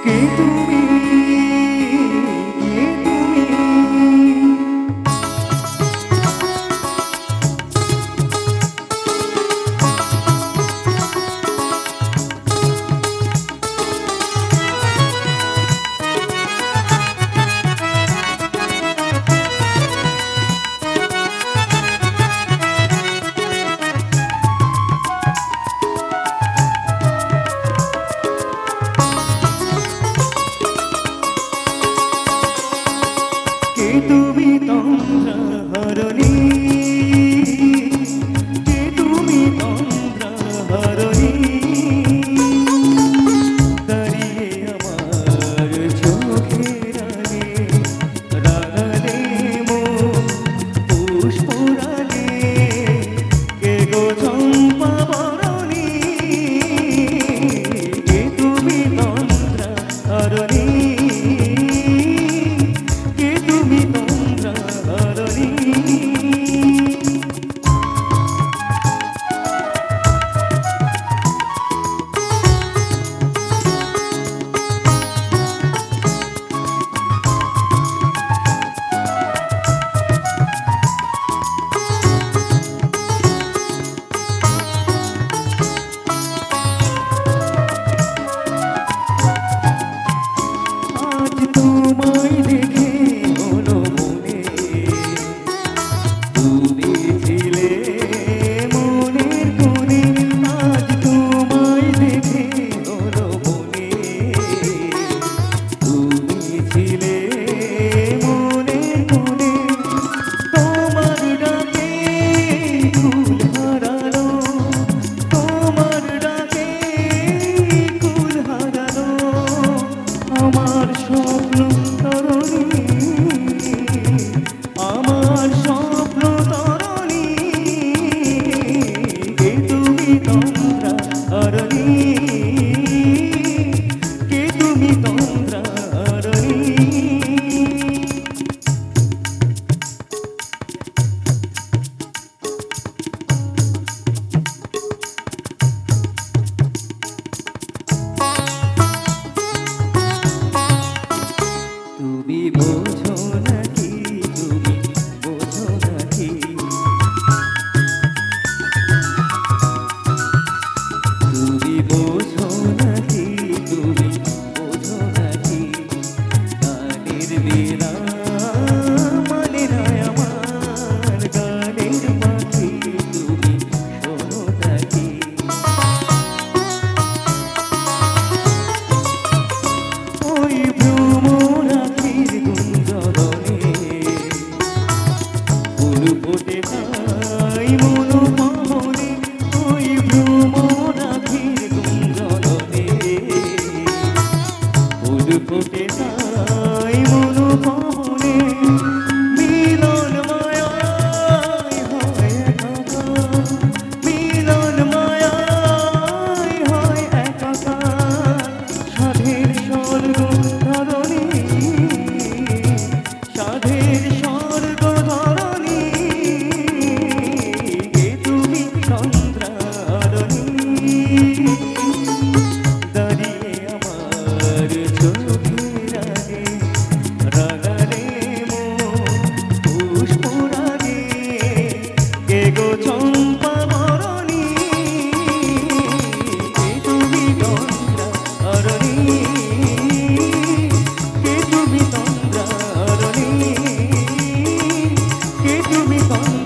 কে তুমি, কে তুমি? কে তুমি তন্দ্রাহরণী, কে তুমি তন্দ্রাহরণী? দাঁড়িয়ে আমার চোখের আগে রাগালে মন পুষ্পরাগে, কে গো চম্পা বরণী? কে তুমি তন্দ্রাহরণী, কে তুমি তন্দ্রাহরণী? আজ তোমায় দেখে হলো মনে, তুমি ছিলে মনের কোণে। আজ তোমায় দেখে হলো মনে, তুমি ছিলে মনের কোণে। তোমার ডাকে কুল হারালো, তোমার ডাকে কুল হারালো আমার স্বপ্ন তরণী, আমার স্বপ্ন তরণী। কে তুমি তন্দ্রাহরণী, কে তুমি তন্দ্রাহরণী? তুমি বোঝো নাকি, তুমি বোঝো নাকি? তুমি বোঝো নাকি, তুমি বোঝো নাকি? গানের বীণা মানে নয় আমার, গানের পাখি তুমি শোনো নাকি? ওই ভ্রমরাখির গুঞ্জরণে ফুল ফোটে তাই মনোমনে। ওই ভ্রমরাখির গুঞ্জরণে ফুল ফোটে তাই মনোমনে। মিলন মায়ায় হয় একাকার, মিলন মায়ায় হয় একাকার। সাধের স্বর্গ ধরণী, সাধের স্বর্গ ধরণী। কে তুমি তন্দ্রাহরণী, দাঁড়িয়ে আমার চোখের আগে রাগালে মন পুষ্পরাগে, কে গো চম্পা বরণী? কে তুমি তন্দ্রাহরণী, কে তুমি তন্দ্রাহরণী, কে তুমি তন্দ্রাহরণী?